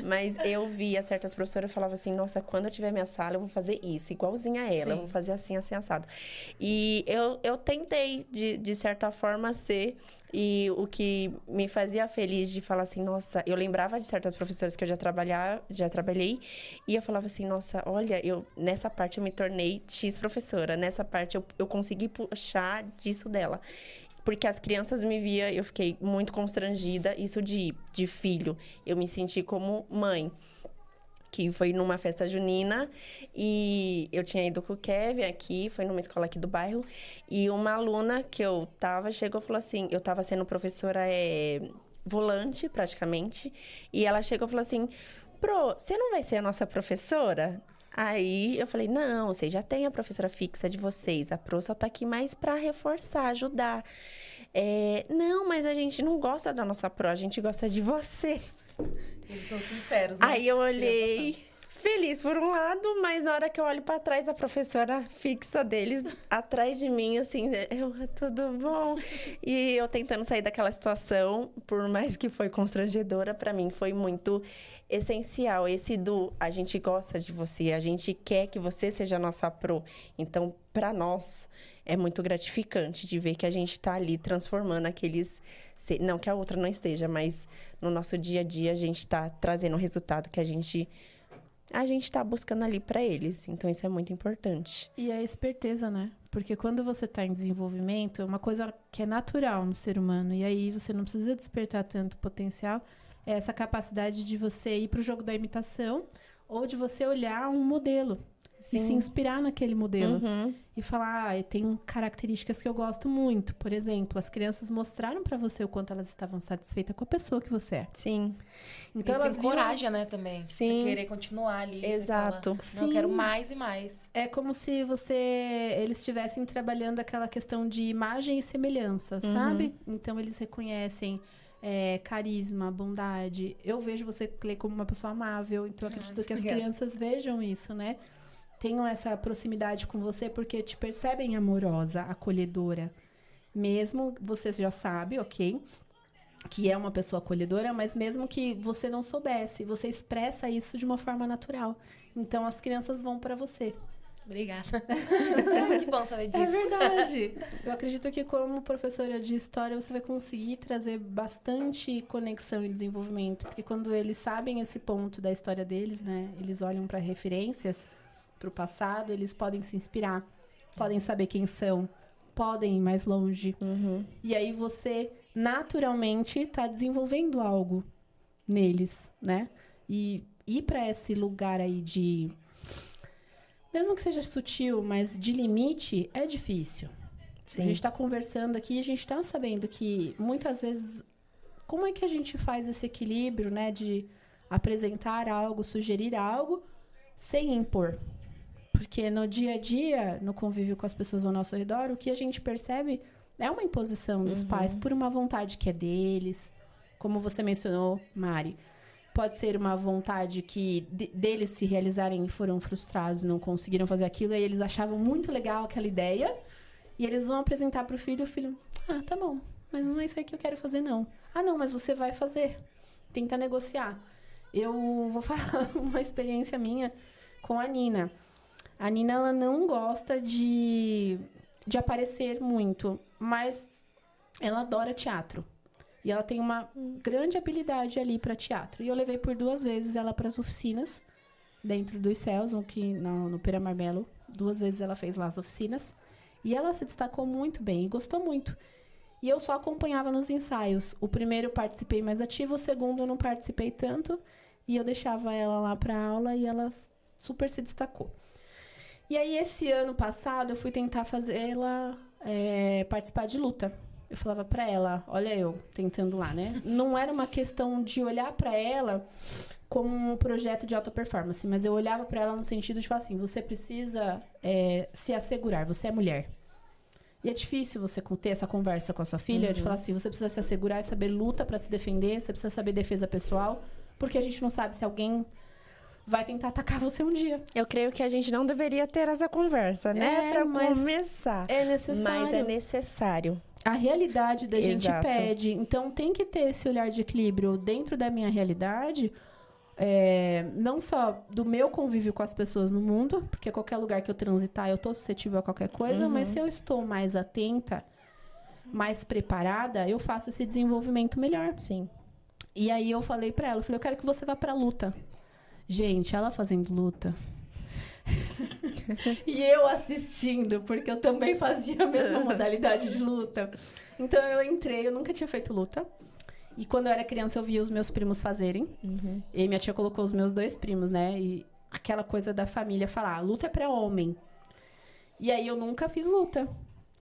Mas eu via certas professoras e falava assim, nossa, quando eu tiver minha sala, eu vou fazer isso, igualzinha a ela. Sim. Eu vou fazer assim, assim, assado. E eu tentei, de certa forma, ser... E o que me fazia feliz de falar assim, nossa, eu lembrava de certas professoras que eu já trabalhei, e eu falava assim, nossa, olha, nessa parte eu me tornei X professora, nessa parte eu consegui puxar disso dela. Porque as crianças me viam, eu fiquei muito constrangida, isso de filho, eu me senti como mãe. Que foi numa festa junina, e eu tinha ido com o Kevin aqui, foi numa escola aqui do bairro, e uma aluna que eu tava, chegou e falou assim, eu tava sendo professora volante, praticamente, e ela chegou e falou assim, Pro, você não vai ser a nossa professora? Aí eu falei, não, vocês já têm a professora fixa de vocês, a Pro só tá aqui mais pra reforçar, ajudar. Não, mas a gente não gosta da nossa Pro, a gente gosta de você. Eles são sinceros, né? Aí eu olhei, feliz por um lado, mas na hora que eu olho pra trás, a professora fixa deles, atrás de mim, assim, tudo bom? E eu tentando sair daquela situação, por mais que foi constrangedora, pra mim foi muito essencial. Esse a gente gosta de você, a gente quer que você seja a nossa Pro. Então, pra nós, é muito gratificante de ver que a gente tá ali transformando aqueles... Não que a outra não esteja, mas no nosso dia a dia a gente tá trazendo o resultado que a gente tá buscando ali para eles. Então, isso é muito importante. E a esperteza, né? Porque quando você tá em desenvolvimento, é uma coisa que é natural no ser humano. E aí, você não precisa despertar tanto potencial. É essa capacidade de você ir pro jogo da imitação ou de você olhar um modelo. Sim. E se inspirar naquele modelo. Uhum. E falar, tem características que eu gosto muito. Por exemplo, as crianças mostraram pra você o quanto elas estavam satisfeitas com a pessoa que você é. Sim. Então, elas encorajam, né, também. Sim. Você querer continuar ali. Exato. Você fala, não, quero mais e mais. É como se eles estivessem trabalhando aquela questão de imagem e semelhança, sabe? Então, eles reconhecem carisma, bondade. Eu vejo você como uma pessoa amável. Então, eu acredito que as crianças vejam isso, né? Tenham essa proximidade com você porque te percebem amorosa, acolhedora. Mesmo você já sabe, ok, que é uma pessoa acolhedora, mas mesmo que você não soubesse, você expressa isso de uma forma natural. Então, as crianças vão para você. Obrigada. Que bom saber disso. É verdade. Eu acredito que como professora de história, você vai conseguir trazer bastante conexão e desenvolvimento. Porque quando eles sabem esse ponto da história deles, né, eles olham para referências para o passado, eles podem se inspirar, podem saber quem são, podem ir mais longe. E aí você, naturalmente, está desenvolvendo algo neles, né? E ir para esse lugar aí de... Mesmo que seja sutil, mas de limite, é difícil. Sim. A gente está conversando aqui e a gente está sabendo que, muitas vezes, como é que a gente faz esse equilíbrio, né? De apresentar algo, sugerir algo, sem impor. Porque no dia a dia, no convívio com as pessoas ao nosso redor, o que a gente percebe é uma imposição dos pais por uma vontade que é deles. Como você mencionou, Mari, pode ser uma vontade que deles se realizarem e foram frustrados, não conseguiram fazer aquilo, e eles achavam muito legal aquela ideia, e eles vão apresentar para o filho, tá bom, mas não é isso aí que eu quero fazer, não. Não, mas você vai fazer. Tenta negociar. Eu vou falar uma experiência minha com a Nina. A Nina, ela não gosta de aparecer muito, mas ela adora teatro. E ela tem uma grande habilidade ali para teatro. E eu levei por 2 vezes ela para as oficinas, dentro dos céus, no Pera Marmelo. 2 vezes ela fez lá as oficinas. E ela se destacou muito bem e gostou muito. E eu só acompanhava nos ensaios. O primeiro eu participei mais ativo, o segundo eu não participei tanto. E eu deixava ela lá para aula e ela super se destacou. E aí, esse ano passado, eu fui tentar fazer ela participar de luta. Eu falava pra ela, olha eu tentando lá, né? Não era uma questão de olhar pra ela como um projeto de alta performance, mas eu olhava pra ela no sentido de falar assim, você precisa se assegurar, você é mulher. E é difícil você ter essa conversa com a sua filha, de falar assim, você precisa se assegurar e saber luta pra se defender, você precisa saber defesa pessoal, porque a gente não sabe se alguém vai tentar atacar você um dia. Eu creio que a gente não deveria ter essa conversa, né? Pra começar. É necessário. Mas é necessário. A realidade da gente pede. Então, tem que ter esse olhar de equilíbrio dentro da minha realidade, não só do meu convívio com as pessoas no mundo, porque qualquer lugar que eu transitar, eu tô suscetível a qualquer coisa, mas se eu estou mais atenta, mais preparada, eu faço esse desenvolvimento melhor. Sim. E aí, eu falei pra ela, eu quero que você vá pra luta. Gente, ela fazendo luta. E eu assistindo, porque eu também fazia a mesma modalidade de luta. Então eu entrei, eu nunca tinha feito luta. E quando eu era criança, eu via os meus primos fazerem. E minha tia colocou os meus 2 primos, né? E aquela coisa da família falar, luta é pra homem. E aí eu nunca fiz luta.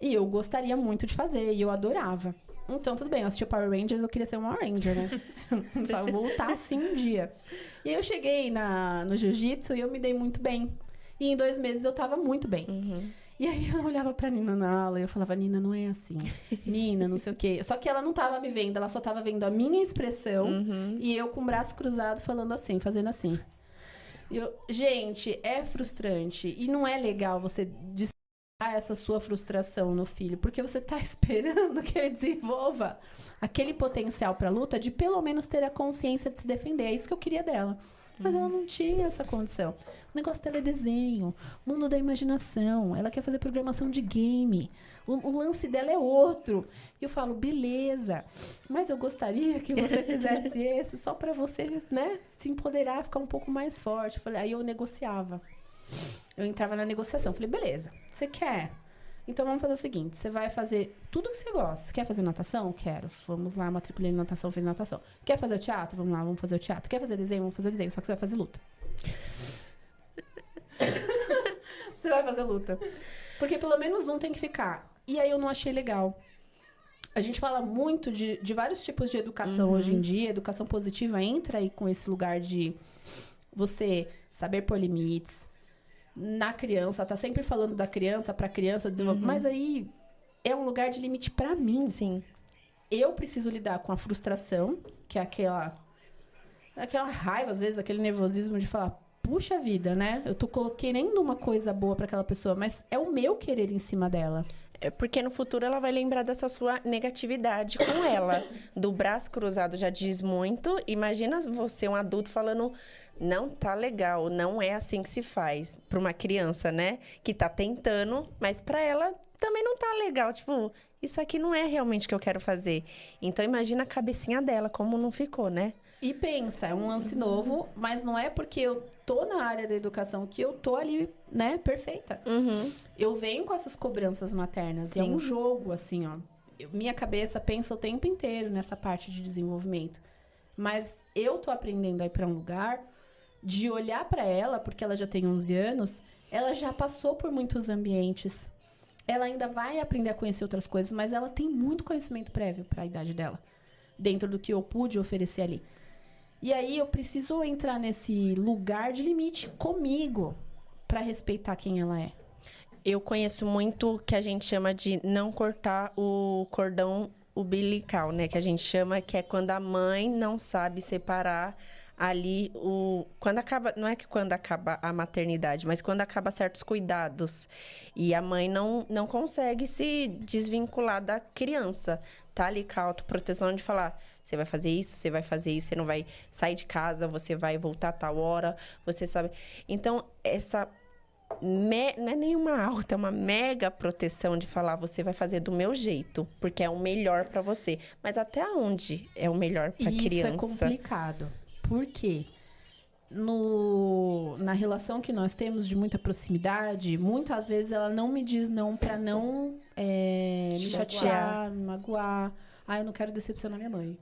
E eu gostaria muito de fazer, e eu adorava. Então, tudo bem, eu assisti o Power Rangers, eu queria ser uma Ranger, né? Eu vou lutar assim um dia. E aí eu cheguei no jiu-jitsu e eu me dei muito bem. E em 2 meses eu tava muito bem. E aí eu olhava pra Nina na aula e eu falava, Nina, não é assim. Nina, não sei o quê. Só que ela não tava me vendo, ela só tava vendo a minha expressão. E eu com o braço cruzado falando assim, fazendo assim. Gente, é frustrante. E não é legal você essa sua frustração no filho, porque você tá esperando que ele desenvolva aquele potencial pra luta de pelo menos ter a consciência de se defender. É isso que eu queria dela. Mas ela não tinha essa condição. O negócio dela é desenho, mundo da imaginação. Ela quer fazer programação de game. O lance dela é outro. E eu falo, beleza, mas eu gostaria que você fizesse esse só pra você, né, se empoderar, ficar um pouco mais forte. Aí eu negociava. Eu entrava na negociação. Falei, beleza, você quer? Então vamos fazer o seguinte, você vai fazer tudo que você gosta. Você quer fazer natação? Quero. Vamos lá, matriculei em natação, fiz natação. Quer fazer o teatro? Vamos lá, vamos fazer o teatro. Quer fazer desenho? Vamos fazer desenho. Só que você vai fazer luta. Você vai fazer luta. Porque pelo menos um tem que ficar. E aí eu não achei legal. A gente fala muito de vários tipos de educação hoje em dia. Educação positiva entra aí com esse lugar de você saber pôr limites. Na criança, tá sempre falando da criança pra criança desenvolver. Mas aí é um lugar de limite pra mim. Sim. Eu preciso lidar com a frustração, que é aquela raiva, às vezes, aquele nervosismo de falar, puxa vida, né? Eu tô querendo uma coisa boa pra aquela pessoa, mas é o meu querer em cima dela. É porque no futuro ela vai lembrar dessa sua negatividade com ela. Do braço cruzado já diz muito. Imagina você, um adulto, falando, não tá legal, não é assim que se faz. Pra uma criança, né? Que tá tentando, mas pra ela também não tá legal. Tipo, isso aqui não é realmente o que eu quero fazer. Então imagina a cabecinha dela, como não ficou, né? E pensa, é um lance novo, mas não é porque eu tô na área da educação que eu tô ali, né, perfeita. Eu venho com essas cobranças maternas. E é um jogo, assim, ó. Minha cabeça pensa o tempo inteiro nessa parte de desenvolvimento. Mas eu tô aprendendo a ir pra um lugar de olhar pra ela, porque ela já tem 11 anos, ela já passou por muitos ambientes. Ela ainda vai aprender a conhecer outras coisas, mas ela tem muito conhecimento prévio pra idade dela. Dentro do que eu pude oferecer ali. E aí eu preciso entrar nesse lugar de limite comigo para respeitar quem ela é. Eu conheço muito o que a gente chama de não cortar o cordão umbilical, né? Que a gente chama que é quando a mãe não sabe separar ali quando acaba, não é que quando acaba a maternidade, mas quando acaba certos cuidados. E a mãe não consegue se desvincular da criança. Tá ali com a autoproteção de falar, você vai fazer isso, você não vai sair de casa, você vai voltar a tal hora, você sabe. Então, essa não é nenhuma alta, é uma mega proteção de falar, você vai fazer do meu jeito, porque é o melhor pra você. Mas até onde é o melhor pra criança? Isso é complicado. Por quê? Na relação que nós temos de muita proximidade, muitas vezes ela não me diz não pra não me chatear, me magoar. Eu não quero decepcionar minha mãe.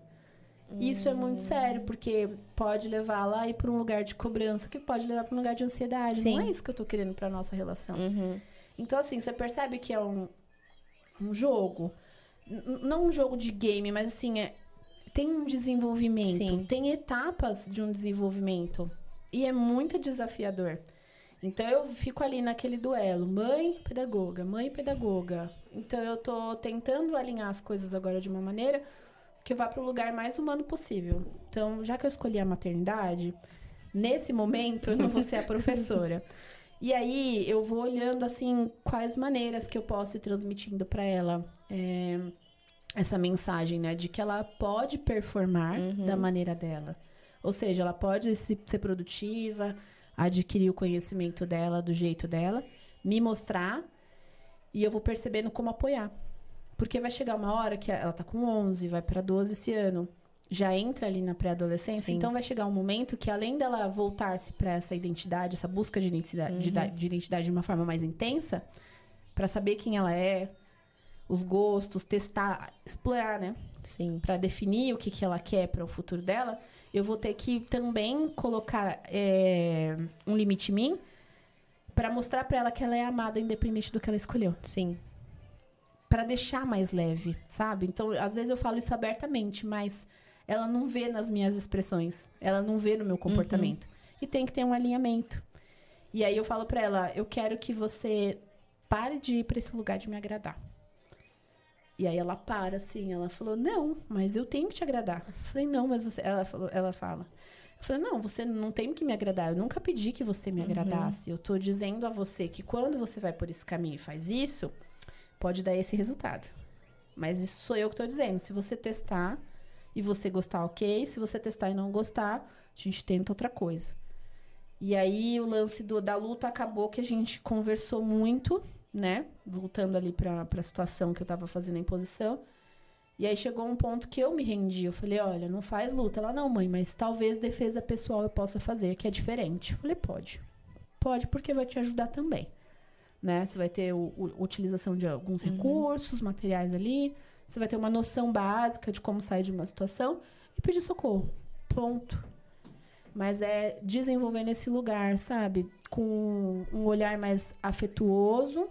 Isso é muito sério, porque pode levar lá e para um lugar de cobrança, que pode levar para um lugar de ansiedade. Sim. Não é isso que eu tô querendo pra nossa relação. Então, assim, você percebe que é um jogo. Não um jogo de game, mas assim, tem um desenvolvimento. Sim. Tem etapas de um desenvolvimento. E é muito desafiador. Então, eu fico ali naquele duelo. Mãe, pedagoga. Então, eu tô tentando alinhar as coisas agora de uma maneira que eu vá para o lugar mais humano possível. Então, já que eu escolhi a maternidade, nesse momento, eu não vou ser a professora. E aí, eu vou olhando, assim, quais maneiras que eu posso ir transmitindo para ela essa mensagem, né? De que ela pode performar da maneira dela. Ou seja, ela pode ser produtiva, adquirir o conhecimento dela do jeito dela, me mostrar, e eu vou percebendo como apoiar. Porque vai chegar uma hora que ela tá com 11, vai para 12 esse ano, já entra ali na pré-adolescência, então vai chegar um momento que, além dela voltar-se para essa identidade, essa busca de identidade, de identidade de uma forma mais intensa, para saber quem ela é, os gostos, testar, explorar, né? Sim. Para definir o que ela quer para o futuro dela, eu vou ter que também colocar um limite em mim para mostrar para ela que ela é amada, independente do que ela escolheu. Sim. para deixar mais leve, sabe? Então, às vezes eu falo isso abertamente, mas ela não vê nas minhas expressões, ela não vê no meu comportamento. E tem que ter um alinhamento. E aí eu falo para ela, eu quero que você pare de ir para esse lugar de me agradar. E aí ela para, assim, ela falou, não, mas eu tenho que te agradar. Eu falei, não, mas você... Ela fala. Eu falei, não, você não tem que me agradar. Eu nunca pedi que você me agradasse. Eu tô dizendo a você que quando você vai por esse caminho e faz isso, pode dar esse resultado. Mas isso sou eu que tô dizendo. Se você testar e você gostar, ok. Se você testar e não gostar, a gente tenta outra coisa. E aí o lance da luta acabou que a gente conversou muito, né? Voltando ali pra situação que eu tava fazendo a imposição. E aí chegou um ponto que eu me rendi. Eu falei, olha, não faz luta. Ela, não, mãe, mas talvez defesa pessoal eu possa fazer, que é diferente. Eu falei, pode. Pode, porque vai te ajudar também. Né? Você vai ter utilização de alguns recursos, materiais ali. Você vai ter uma noção básica de como sair de uma situação e pedir socorro. Ponto. Mas é desenvolver nesse lugar, sabe? Com um olhar mais afetuoso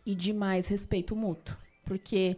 e de mais respeito mútuo. Porque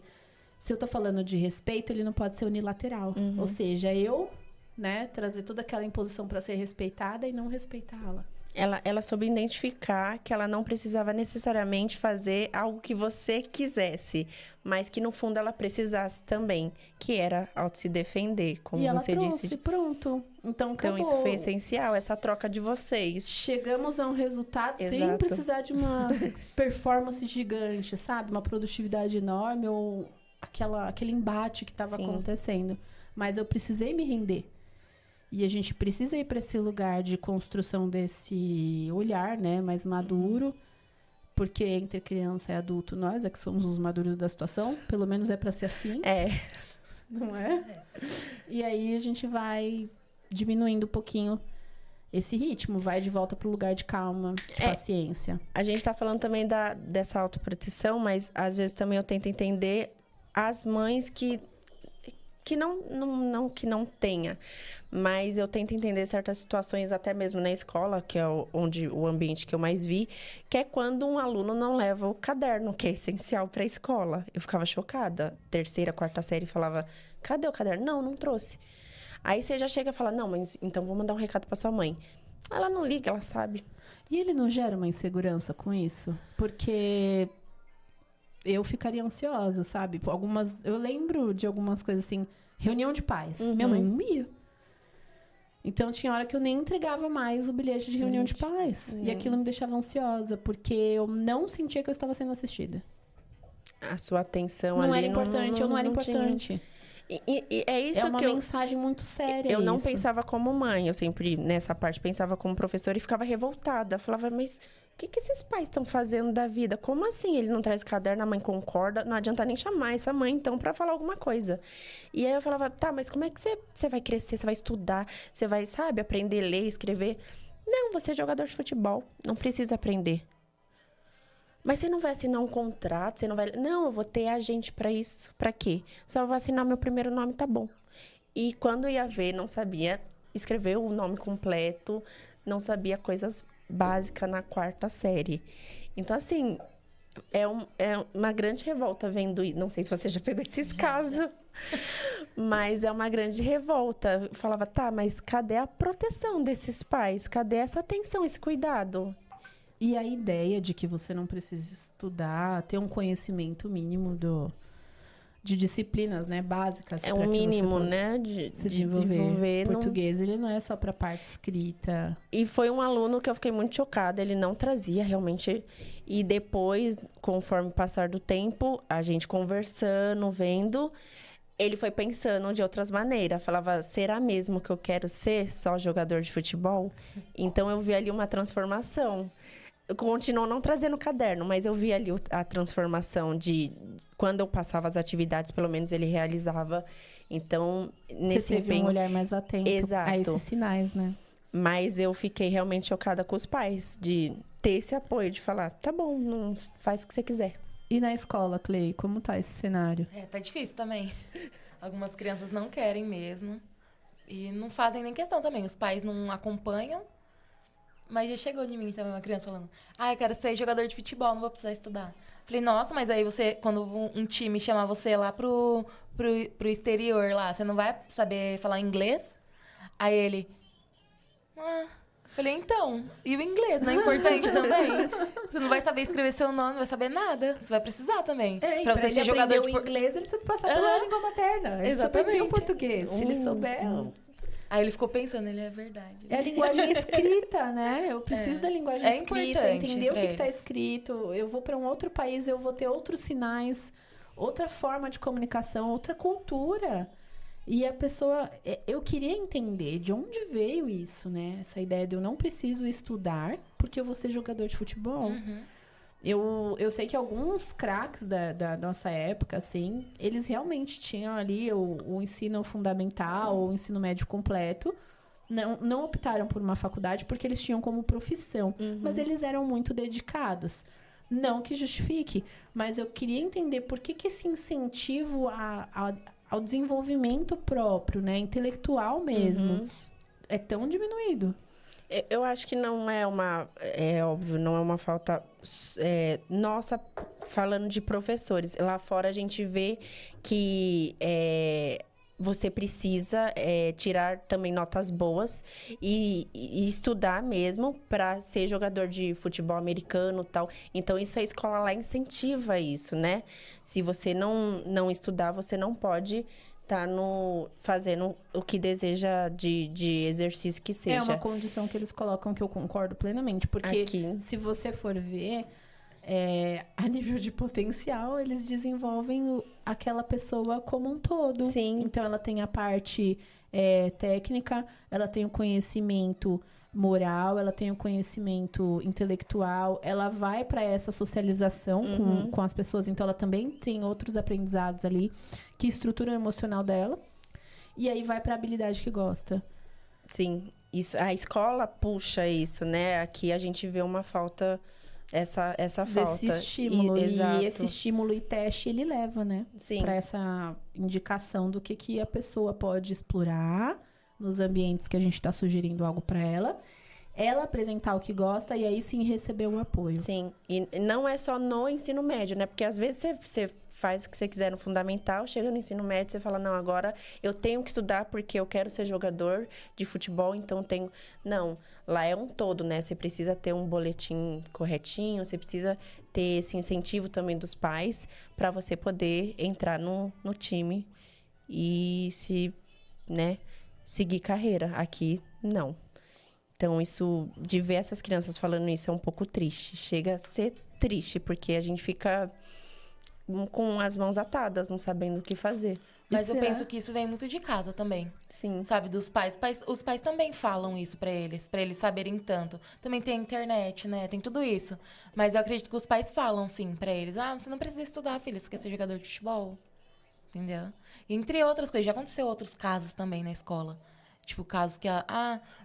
se eu tô falando de respeito, ele não pode ser unilateral. Ou seja, eu, né, trazer toda aquela imposição para ser respeitada e não respeitá-la. Ela soube identificar que ela não precisava necessariamente fazer algo que você quisesse, mas que no fundo ela precisasse também, que era se defender, como e ela você trouxe, disse. Pronto. Então acabou. Então isso foi essencial, essa troca de vocês. Chegamos a um resultado sem precisar de uma performance gigante, sabe? Uma produtividade enorme ou aquele embate que estava acontecendo. Mas eu precisei me render. E a gente precisa ir para esse lugar de construção desse olhar, né, mais maduro, porque entre criança e adulto, nós é que somos os maduros da situação, pelo menos é para ser assim. Não é? E aí a gente vai diminuindo um pouquinho esse ritmo, vai de volta pro lugar de calma, de paciência. A gente tá falando também dessa autoproteção, mas às vezes também eu tento entender as mães que não tenha, mas eu tento entender certas situações até mesmo na escola, que é onde o ambiente que eu mais vi, que é quando um aluno não leva o caderno, que é essencial para a escola. Eu ficava chocada. 3ª, 4ª série falava, cadê o caderno? Não trouxe. Aí você já chega e fala, não, mas então vou mandar um recado para sua mãe. Ela não liga, ela sabe. E ele não gera uma insegurança com isso? Porque eu ficaria ansiosa, sabe? Eu lembro de algumas coisas assim, reunião de pais. Minha mãe não ia. Então, tinha hora que eu nem entregava mais o bilhete de reunião de pais. E aquilo me deixava ansiosa, porque eu não sentia que eu estava sendo assistida. A sua atenção não ali era importante, eu não era importante. E é isso é uma que mensagem muito séria. Eu não pensava como mãe, eu sempre, nessa parte, pensava como professora e ficava revoltada. Falava, mas o que esses pais estão fazendo da vida? Como assim ele não traz caderno, a mãe concorda? Não adianta nem chamar essa mãe, então, pra falar alguma coisa. E aí eu falava, tá, mas como é que você vai crescer, você vai estudar, você vai, sabe, aprender a ler, escrever? Não, você é jogador de futebol, não precisa aprender. Mas você não vai assinar um contrato, você não vai... Não, eu vou ter agente pra isso. Pra quê? Só vou assinar meu primeiro nome, tá bom. E quando ia ver, não sabia escrever o nome completo, não sabia coisas básicas na 4ª série. Então, assim, é uma grande revolta vendo... Não sei se você já pegou esses casos, mas é uma grande revolta. Eu falava, tá, mas cadê a proteção desses pais? Cadê essa atenção, esse cuidado? E a ideia de que você não precisa estudar, ter um conhecimento mínimo de disciplinas, né, básicas. É um mínimo, né, de desenvolver. Português, ele não é só para parte escrita. E foi um aluno que eu fiquei muito chocada, ele não trazia realmente. E depois, conforme passar do tempo, a gente conversando, vendo, ele foi pensando de outras maneiras. Falava, será mesmo que eu quero ser só jogador de futebol? Então, eu vi ali uma transformação. Continuou não trazendo caderno, mas eu vi ali a transformação de... Quando eu passava as atividades, pelo menos ele realizava. Então, nesse Você teve um olhar mais atento a esses sinais, né? Mas eu fiquei realmente chocada com os pais, de ter esse apoio, de falar, tá bom, não faz o que você quiser. E na escola, Clay, como tá esse cenário? Tá difícil também. Algumas crianças não querem mesmo. E não fazem nem questão também. Os pais não acompanham. Mas já chegou de mim também uma criança falando, eu quero ser jogador de futebol, não vou precisar estudar. Falei, nossa, mas aí você, quando um time chamar você lá pro exterior lá, você não vai saber falar inglês? Aí ele, falei, então, e o inglês, não é importante também? Você não vai saber escrever seu nome, não vai saber nada. Você vai precisar também. Pra você ser jogador de inglês, ele precisa passar pela língua materna. Ele precisa aprender o português. Se ele souber... Aí ele ficou pensando, ele é verdade. É a linguagem escrita, né? Eu preciso da linguagem escrita, entender o que está escrito. Eu vou para um outro país, eu vou ter outros sinais, outra forma de comunicação, outra cultura. E a pessoa... Eu queria entender de onde veio isso, né? Essa ideia de eu não preciso estudar porque eu vou ser jogador de futebol. Eu sei que alguns craques da nossa época, assim, eles realmente tinham ali o ensino fundamental, o ensino médio completo. Não optaram por uma faculdade porque eles tinham como profissão. Mas eles eram muito dedicados. Não que justifique, mas eu queria entender por que esse incentivo ao desenvolvimento próprio, né, intelectual mesmo, é tão diminuído. Eu acho que não é é óbvio, não é uma falta nossa, falando de professores. Lá fora a gente vê que você precisa tirar também notas boas e estudar mesmo para ser jogador de futebol americano e tal. Então, isso a escola lá incentiva isso, né? Se você não estudar, você não pode... tá fazendo o que deseja de exercício que seja. É uma condição que eles colocam que eu concordo plenamente. Porque aqui, se você for ver, a nível de potencial, eles desenvolvem aquela pessoa como um todo. Sim. Então, ela tem a parte técnica, ela tem o conhecimento moral, ela tem o conhecimento intelectual, ela vai para essa socialização com as pessoas, então ela também tem outros aprendizados ali que estruturam o emocional dela, e aí vai para a habilidade que gosta. Sim, isso, a escola puxa isso, né? Aqui a gente vê uma falta, essa falta. Desse estímulo, exato. e esse estímulo e teste ele leva, né? Sim. Para essa indicação do que a pessoa pode explorar nos ambientes que a gente está sugerindo algo para ela apresentar o que gosta e aí sim receber o apoio. Sim, e não é só no ensino médio, né? Porque às vezes você faz o que você quiser no fundamental, chega no ensino médio, você fala, não, agora eu tenho que estudar porque eu quero ser jogador de futebol, então tenho... Não, lá é um todo, né? Você precisa ter um boletim corretinho, você precisa ter esse incentivo também dos pais para você poder entrar no time e seguir carreira. Aqui, não. Então, de ver essas crianças falando isso é um pouco triste. Chega a ser triste, porque a gente fica com as mãos atadas, não sabendo o que fazer. Mas eu penso que isso vem muito de casa também. Sim. Sabe, dos pais. Os pais também falam isso pra eles saberem tanto. Também tem a internet, né? Tem tudo isso. Mas eu acredito que os pais falam, sim, pra eles. Você não precisa estudar, filha, você quer ser jogador de futebol. Entendeu? Entre outras coisas. Já aconteceu outros casos também na escola. Tipo, casos que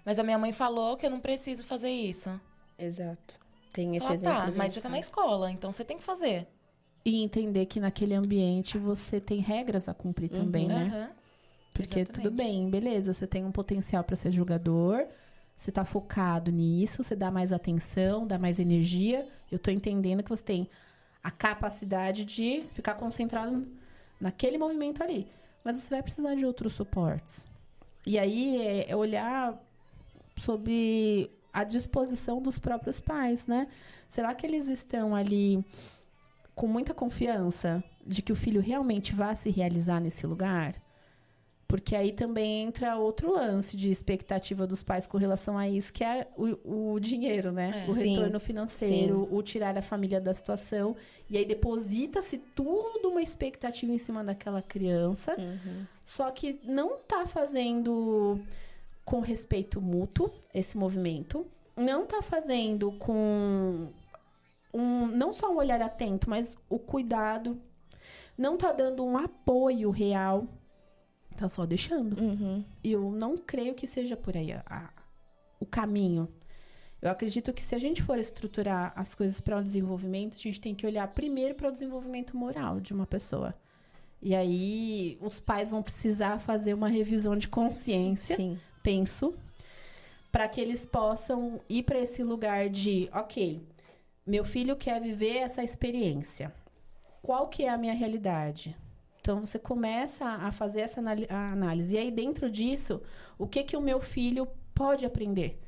mas a minha mãe falou que eu não preciso fazer isso. Exato. Tem esse exemplo. Mas você tá na escola, então você tem que fazer. E entender que naquele ambiente você tem regras a cumprir também, né? Porque Exatamente. tudo bem, beleza, você tem um potencial para ser jogador, você tá focado nisso, você dá mais atenção, dá mais energia. Eu tô entendendo que você tem a capacidade de ficar concentrado naquele movimento ali. Mas você vai precisar de outros suportes. E aí é olhar sobre a disposição dos próprios pais, né? Será que eles estão ali com muita confiança de que o filho realmente vai se realizar nesse lugar? Porque aí também entra outro lance de expectativa dos pais com relação a isso, que é o dinheiro, né? O retorno financeiro, o tirar a família da situação. E aí deposita-se tudo uma expectativa em cima daquela criança. Só que não tá fazendo com respeito mútuo esse movimento. Não tá fazendo com não só um olhar atento, mas o cuidado. Não tá dando um apoio real. Tá só deixando. Eu não creio que seja por aí o caminho. Eu acredito que se a gente for estruturar as coisas para o desenvolvimento, a gente tem que olhar primeiro para o desenvolvimento moral de uma pessoa. E aí os pais vão precisar fazer uma revisão de consciência, penso, para que eles possam ir para esse lugar de, ok, meu filho quer viver essa experiência. Qual que é a minha realidade? Então, você começa a fazer essa análise. E aí, dentro disso, o que o meu filho pode aprender?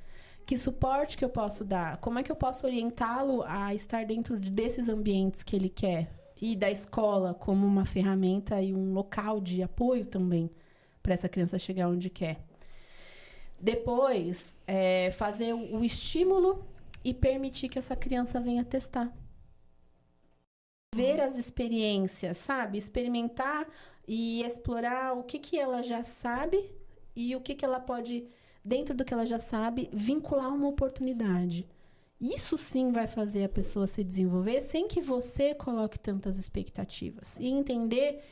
Que suporte que eu posso dar? Como é que eu posso orientá-lo a estar dentro desses ambientes que ele quer? E da escola como uma ferramenta e um local de apoio também para essa criança chegar onde quer. Depois, fazer o estímulo e permitir que essa criança venha testar. Ver as experiências, sabe? Experimentar e explorar o que ela já sabe e o que ela pode, dentro do que ela já sabe, vincular uma oportunidade. Isso sim vai fazer a pessoa se desenvolver sem que você coloque tantas expectativas. E entender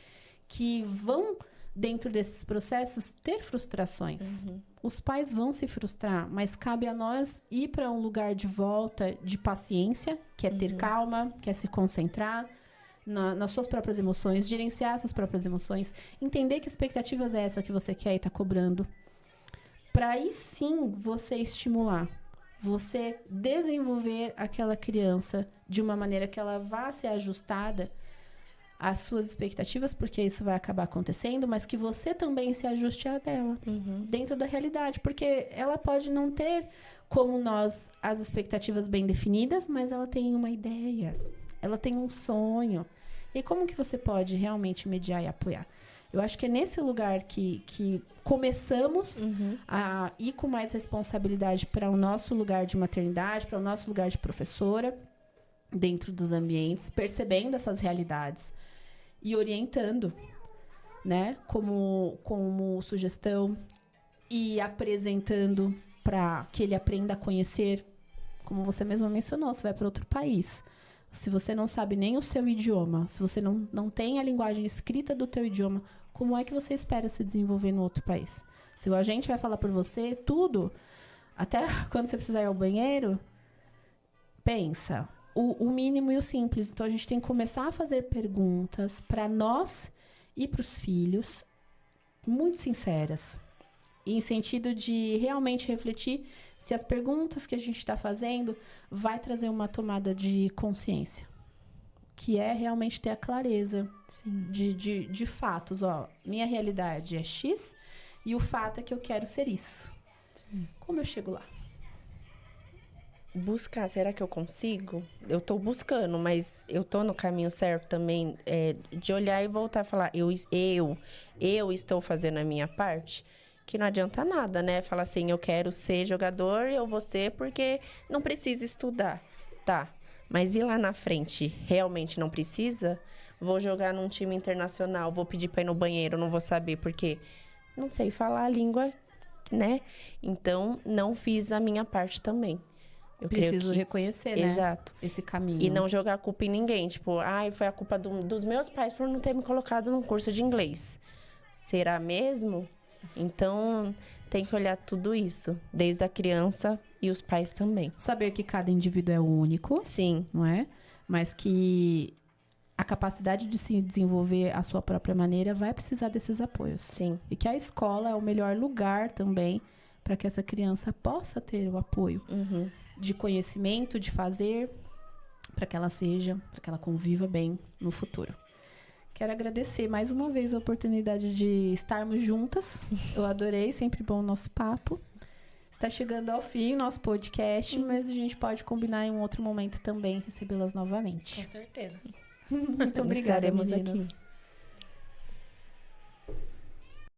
que vão, dentro desses processos, ter frustrações. Os pais vão se frustrar, mas cabe a nós ir para um lugar de volta de paciência, que é ter calma, que é se concentrar nas suas próprias emoções, gerenciar suas próprias emoções, entender que expectativas é essa que você quer e está cobrando. Para aí sim você estimular, você desenvolver aquela criança de uma maneira que ela vá ser ajustada as suas expectativas, porque isso vai acabar acontecendo, mas que você também se ajuste a dela, dentro da realidade, porque ela pode não ter, como nós, as expectativas bem definidas, mas ela tem uma ideia, ela tem um sonho. E como que você pode realmente mediar e apoiar? Eu acho que é nesse lugar que começamos a ir com mais responsabilidade para o nosso lugar de maternidade, para o nosso lugar de professora, dentro dos ambientes, percebendo essas realidades e orientando, né, como sugestão e apresentando para que ele aprenda a conhecer, como você mesma mencionou, você vai para outro país. Se você não sabe nem o seu idioma, se você não tem a linguagem escrita do teu idioma, como é que você espera se desenvolver no outro país? Se o agente vai falar por você tudo, até quando você precisar ir ao banheiro, pensa. O mínimo e o simples. Então, a gente tem que começar a fazer perguntas para nós e para os filhos, muito sinceras. Em sentido de realmente refletir se as perguntas que a gente está fazendo vai trazer uma tomada de consciência. Que é realmente ter a clareza de fatos. Ó, minha realidade é X e o fato é que eu quero ser isso. Sim. Como eu chego lá? Buscar, será que eu consigo? Eu tô buscando, mas eu tô no caminho certo também, de olhar e voltar a falar, eu estou fazendo a minha parte, que não adianta nada, né? Falar assim, eu quero ser jogador, eu vou ser porque não precisa estudar, tá? Mas e lá na frente, realmente não precisa? Vou jogar num time internacional, vou pedir pra ir no banheiro, não vou saber, porque não sei falar a língua, né? Então, não fiz a minha parte também. Eu preciso reconhecer, né? Exato. Esse caminho. E não jogar a culpa em ninguém. Tipo, foi a culpa dos meus pais por não ter me colocado num curso de inglês. Será mesmo? Então, tem que olhar tudo isso. Desde a criança e os pais também. Saber que cada indivíduo é único. Sim. Não é? Mas que a capacidade de se desenvolver à sua própria maneira vai precisar desses apoios. Sim. E que a escola é o melhor lugar também para que essa criança possa ter o apoio. De conhecimento, de fazer, para que ela conviva bem no futuro. Quero agradecer mais uma vez a oportunidade de estarmos juntas. Eu adorei, sempre bom o nosso papo. Está chegando ao fim o nosso podcast, mas a gente pode combinar em um outro momento também, recebê-las novamente. Com certeza. Muito obrigada, Estaremos meninas. aqui.